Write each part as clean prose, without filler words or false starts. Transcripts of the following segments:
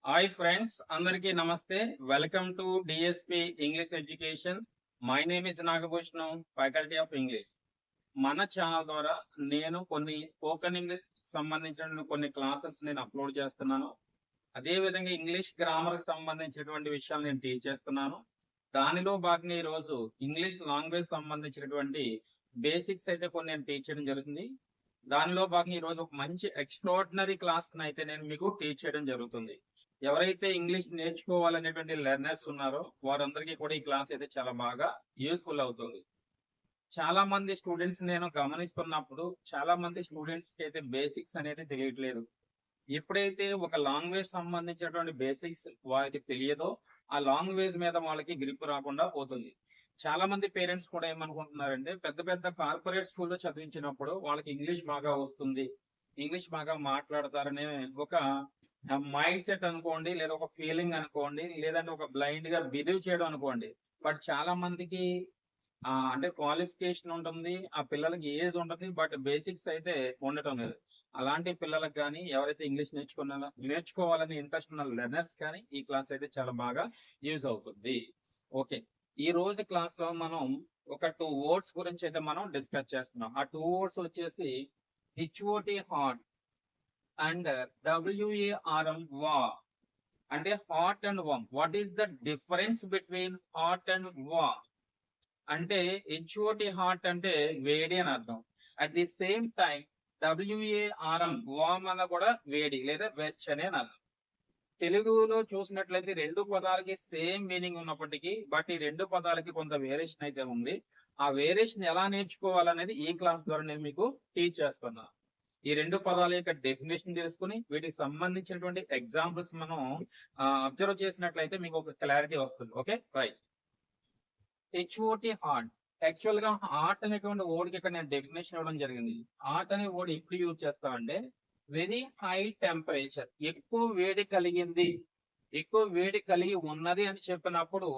Hi friends, అందరికీ నమస్తే. Welcome to DSP English education. My name is Nagabhushanam, faculty of English. మన channel ద్వారా నేను కొన్ని స్పోకెన్ ఇంగ్లీష్ సంబంధించిన కొన్ని క్లాసెస్ నేను అప్లోడ్ చేస్తున్నాను. అదే విధంగా ఇంగ్లీష్ గ్రామర్ కి సంబంధించినటువంటి విషయాలు నేను టీచ్ చేస్తున్నాను. దానిలో భాగంగా ఈరోజు ఇంగ్లీష్ లాంగ్వేజ్ సంబంధించినటువంటి బేసిక్స్ అయితే కొన్ని నేను టీచ్ చేయడం జరుగుతుంది. దానిలో భాగంగా ఈరోజు ఒక మంచి ఎక్స్ట్రాడినరీ క్లాస్ అయితే నేను మీకు టీచ్ చేయడం జరుగుతుంది. ఎవరైతే ఇంగ్లీష్ నేర్చుకోవాలనేటువంటి లెర్నర్స్ ఉన్నారో వారందరికీ కూడా ఈ క్లాస్ అయితే చాలా బాగా యూస్ఫుల్ అవుతుంది. చాలా మంది స్టూడెంట్స్ నేను గమనిస్తున్నప్పుడు చాలా మంది స్టూడెంట్స్ కి అయితే బేసిక్స్ అనేది తెలియట్లేదు. ఎప్పుడైతే ఒక లాంగ్వేజ్ సంబంధించినటువంటి బేసిక్స్ వారికి తెలియదో ఆ లాంగ్వేజ్ మీద వాళ్ళకి గ్రిప్ రాకుండా పోతుంది. చాలా మంది పేరెంట్స్ కూడా ఏమనుకుంటున్నారంటే పెద్ద పెద్ద కార్పొరేట్ స్కూల్లో చదివించినప్పుడు వాళ్ళకి ఇంగ్లీష్ బాగా వస్తుంది, ఇంగ్లీష్ బాగా మాట్లాడతారనే ఒక మైండ్ సెట్ అనుకోండి, లేదా ఒక ఫీలింగ్ అనుకోండి, లేదంటే ఒక బ్లైండ్ గా బిలీవ్ చేయడం అనుకోండి. బట్ చాలా మందికి అంటే క్వాలిఫికేషన్ ఉంటుంది, ఆ పిల్లలకి ఏజ్ ఉంటుంది, బట్ బేసిక్స్ అయితే ఉండటం లేదు. అలాంటి పిల్లలకు కానీ ఎవరైతే ఇంగ్లీష్ నేర్చుకోవాలని ఇంట్రెస్ట్ ఉన్న లెర్నర్స్ కానీ ఈ క్లాస్ అయితే చాలా బాగా యూజ్ అవుతుంది. ఓకే, ఈ రోజు క్లాస్ లో మనం ఒక 2 వర్డ్స్ గురించి అయితే మనం డిస్కస్ చేస్తున్నాం. ఆ 2 వర్డ్స్ వచ్చేసి హెచ్ఓటి హార్ట్ అండ్ WARM వామ్. అంటే hot and warm. What is the difference between hot and warm? అంటే హెచ్ఓటి హాట్ అంటే వేడి అని అర్థం. At the same time WARM వామ్ అన్న కూడా వేడి లేదా వెచ్చని అని అర్థం. తెలుగులో చూసినట్లయితే రెండు పదాలకి సేమ్ మీనింగ్ ఉన్నప్పటికీ బట్ ఈ రెండు పదాలకి కొంత వేరియేషన్ అయితే ఉంది. ఆ వేరియేషన్ ఎలా నేర్చుకోవాలనేది ఈ క్లాస్ ద్వారా నేను మీకు టీచ్ చేస్తున్నాను. ఈ రెండు పదాల యొక్క డెఫినేషన్ చేసుకుని వీటికి సంబంధించినటువంటి ఎగ్జాంపుల్స్ మనం అబ్జర్వ్ చేసినట్లయితే మీకు ఒక క్లారిటీ వస్తుంది. Okay, right. HOT heart. Actual గా హార్ట్ అనేటువంటి వర్డ్ కి ఇక్కడ నేను డెఫినేషన్ ఇవ్వడం జరిగింది. హార్ట్ అనే వర్డ్ ఎప్పుడు యూజ్ చేస్తామంటే వెరీ హై టెంపరేచర్, ఎక్కువ వేడి కలిగింది, ఎక్కువ వేడి కలిగి ఉన్నది అని చెప్పినప్పుడు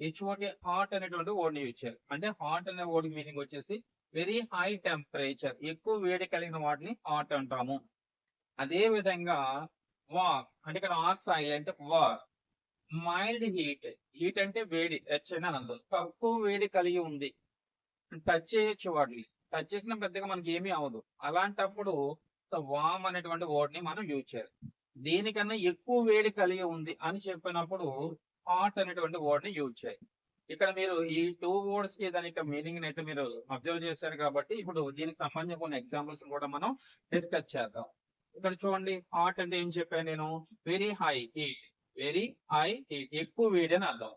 హెచ్ఓటి హాట్ అనేటువంటి వర్డ్ యూజ్ చేయాలి. అంటే హాట్ అనే వర్డ్ మీనింగ్ వచ్చేసి వెరీ హై టెంపరేచర్, ఎక్కువ వేడి కలిగిన వాటిని హాట్ అంటాము. అదే విధంగా వార్ అంటే ఇక్కడ R silent war. Mild heat, heat అంటే వేడి, వెచ్చని అని అర్థం. తక్కువ వేడి కలిగి ఉంది, టచ్ చేయొచ్చు, వాటిని టచ్ చేసినా పెద్దగా మనకి ఏమీ అవ్వదు. అలాంటప్పుడు వామ్ అనేటువంటి వర్డ్ ని మనం యూజ్ చేయాలి. దీనికన్నా ఎక్కువ వేడి కలిగి ఉంది అని చెప్పినప్పుడు హాట్ అనేటువంటి వర్డ్ ని యూజ్ చేయాలి. ఇక్కడ మీరు ఈ 2 వర్డ్స్ కి దాని యొక్క మీనింగ్ అయితే మీరు అబ్జర్వ్ చేశారు కాబట్టి ఇప్పుడు దీనికి సంబంధించిన కొన్ని ఎగ్జాంపుల్స్ కూడా మనం డిస్కస్ చేద్దాం. ఇక్కడ చూడండి, హాట్ అంటే ఏం చెప్పాను నేను? Very high heat, very high heat, ఎక్కువ వేడి అని అర్థం.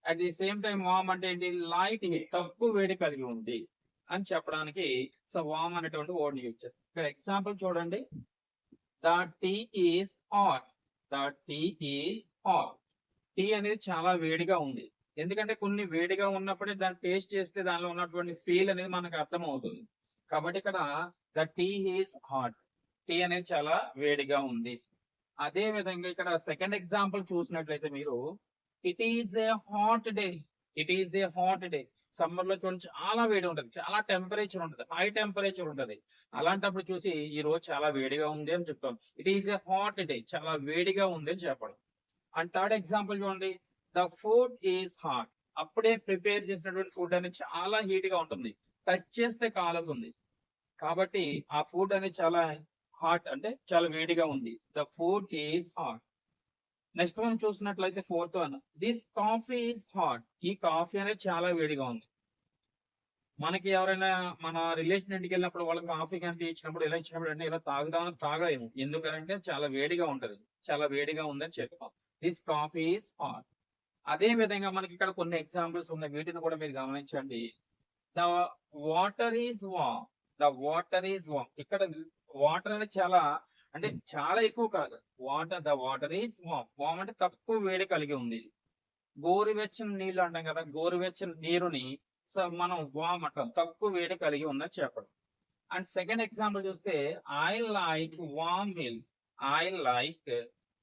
అట్ ది సేమ్ టైం వామ్ అంటే ఏంటి? లైట్ హీట్, తక్కువ వేడి కలిగి ఉంది అని చెప్పడానికి సో వామ్ అనేటువంటి వర్డ్ యూజ్ చేస్తాం. ఇక్కడ ఎగ్జాంపుల్ చూడండి, the tea is hot, the tea is hot. Tea అనేది చాలా వేడిగా ఉంది. ఎందుకంటే కొన్ని వేడిగా ఉన్నప్పుడే దాన్ని టేస్ట్ చేస్తే దానిలో ఉన్నటువంటి ఫీల్ అనేది మనకు అర్థం అవుతుంది. కాబట్టి ఇక్కడ the tea is hot, tea అనేది చాలా వేడిగా ఉంది. అదే విధంగా ఇక్కడ సెకండ్ ఎగ్జాంపుల్ చూసినట్లయితే మీరు it is a hot day, it is a hot day. Summer లో చూడండి చాలా వేడి ఉంటది, చాలా టెంపరేచర్ ఉంటది, హై టెంపరేచర్ ఉంటది. అలాంటప్పుడు చూసి ఈ రోజు చాలా వేడిగా ఉంది అని చెప్తాం. It is a hot day, చాలా వేడిగా ఉంది అని చెప్పడం. అండ్ థర్డ్ ఎగ్జాంపుల్ చూడండి, ద ఫుడ్ ఈస్ హాట్. అప్పుడే ప్రిపేర్ చేసినటువంటి ఫుడ్ అనేది చాలా హీట్ గా ఉంటుంది, టచ్ చేస్తే కాలుతుంది. కాబట్టి ఆ ఫుడ్ అనేది చాలా హాట్ అంటే చాలా వేడిగా ఉంది. The food is hot. Next one చూసినట్లయితే fourth one, this coffee is hot. ఈ కాఫీ అనేది చాలా వేడిగా ఉంది. మనకి ఎవరైనా మన రిలేషన్ ఇంటికి వెళ్ళినప్పుడు వాళ్ళ కాఫీ కంటే ఇచ్చినప్పుడు ఇలా ఇచ్చినప్పుడు అంటే ఇలా తాగలేము. ఎందుకంటే చాలా వేడిగా ఉంటది, చాలా వేడిగా ఉందని చెప్తాం. This coffee is hot. అదే విధంగా మనకి ఇక్కడ కొన్ని ఎగ్జాంపుల్స్ ఉన్నాయి, వీటిని కూడా మీరు గమనించండి. The water is warm, the water is warm. ఇక్కడ వాటర్ అనేది చాలా అంటే చాలా ఎక్కువ కాదు. The water is warm. Warm అంటే తక్కువ వేడి కలిగి ఉంది. గోరువెచ్చని నీళ్లు అంటాం కదా, గోరువెచ్చని నీరుని మనం వామ్ అంటాం, తక్కువ వేడి కలిగి ఉందని చెప్పడం. అండ్ సెకండ్ ఎగ్జాంపుల్ చూస్తే I like warm milk, I like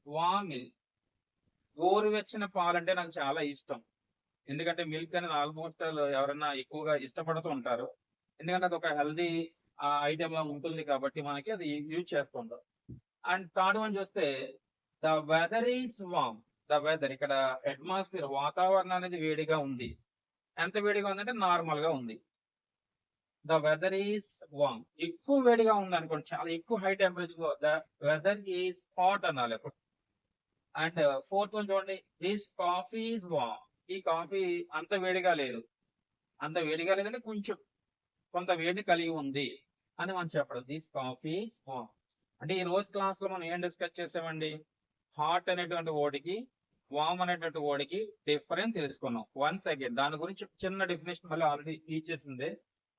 warm milk. గోరువెచ్చని పాలు అంటే నాకు చాలా ఇష్టం. ఎందుకంటే మిల్క్ అనేది ఆల్మోస్ట్ ఎవరైనా ఎక్కువగా ఇష్టపడుతూ ఉంటారు. ఎందుకంటే అది ఒక హెల్దీ ఐటమ్ లా ఉంటుంది కాబట్టి మనకి అది యూజ్ చేస్తుంటాం. అండ్ థర్డ్ వన్ చూస్తే the weather is warm. The weather ఇక్కడ అట్మాస్ఫియర్ వాతావరణం అనేది వేడిగా ఉంది. ఎంత వేడిగా ఉందంటే నార్మల్ గా ఉంది. The weather is warm. ఎక్కువ వేడిగా ఉంది అనుకోండి, చాలా ఎక్కువ high temperature. The weather is hot అనాలి అప్పుడు. అండ్ ఫోర్త్ వన్ చూడండి, దిస్ కాఫీ ఈస్ వార్మ్. ఈ కాఫీ అంత వేడిగా లేదు. అంత వేడిగా లేదంటే కొంచెం కొంత వేడి కలిగి ఉంది అని మనం చెప్పడం. This coffee is warm. అంటే ఈ రోజు క్లాస్ లో మనం ఏం డిస్కస్ చేసామండి? హాట్ అనేటువంటి వర్డ్‌కి, వార్మ్ అనేటువంటి వర్డ్‌కి డిఫరెన్స్ తెలుసుకున్నాం. వన్స్ అగైన్ దాని గురించి చిన్న డెఫినిషన్ మళ్ళీ ఆల్రెడీ ఇచ్చేసింది.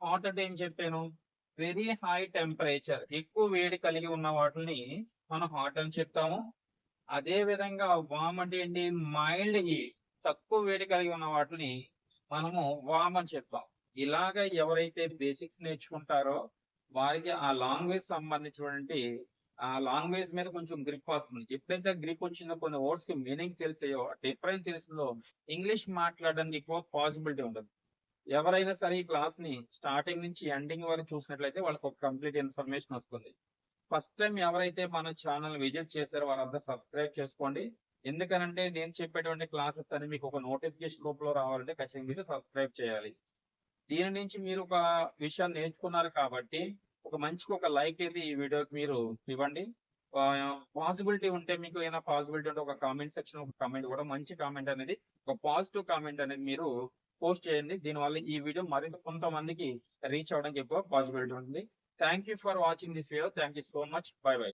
హాట్ అంటే ఏం చెప్పాను? వెరీ హై టెంపరేచర్, ఎక్కువ వేడి కలిగి ఉన్న వాటిని మనం హాట్ అని చెప్తాము. అదే విధంగా వార్మ్ అంటే ఏంటి? మైల్డ్ హీట్, తక్కువ వేడి కలిగి ఉన్న వాటిని మనము వార్మ్ అని చెప్తాం. ఇలాగ ఎవరైతే బేసిక్స్ నేర్చుకుంటారో వారికి ఆ లాంగ్వేజ్ సంబంధించినటువంటి ఆ లాంగ్వేజ్ మీద కొంచెం గ్రిప్ వస్తుంది. ఎప్పుడైతే గ్రిప్ వచ్చిందో, కొన్ని వర్డ్స్ కి మీనింగ్ తెలిసాయో, డిఫరెన్స్ తెలిసిందో, ఇంగ్లీష్ మాట్లాడడానికి ఎక్కువ పాసిబిలిటీ ఉండదు. ఎవరైనా సరే ఈ క్లాస్ ని స్టార్టింగ్ నుంచి ఎండింగ్ వరకు చూసినట్లయితే వాళ్ళకి ఒక కంప్లీట్ ఇన్ఫర్మేషన్ వస్తుంది. ఫస్ట్ టైం ఎవరైతే మన ఛానల్ విజిట్ చేశారో వారంతా సబ్స్క్రైబ్ చేసుకోండి. ఎందుకనంటే నేను చెప్పేటువంటి క్లాసెస్ అని మీకు ఒక నోటిఫికేషన్ రూపంలో రావాలంటే ఖచ్చితంగా మీరు సబ్స్క్రైబ్ చేయాలి. దీని నుంచి మీరు ఒక విషయాన్ని నేర్చుకున్నారు కాబట్టి ఒక మంచిగా ఒక లైక్ అయితే ఈ వీడియోకి మీరు ఇవ్వండి. పాసిబిలిటీ ఉంటే, మీకు ఏమైనా పాసిబిలిటీ ఉంటే ఒక కామెంట్ సెక్షన్ ఒక కామెంట్ కూడా, మంచి కామెంట్ అనేది, ఒక పాజిటివ్ కామెంట్ అనేది మీరు పోస్ట్ చేయండి. దీనివల్ల ఈ వీడియో మరింత కొంతమందికి రీచ్ అవ్వడానికి ఎక్కువ పాసిబిలిటీ ఉంటుంది. Thank you for watching this video. Thank you so much. By by.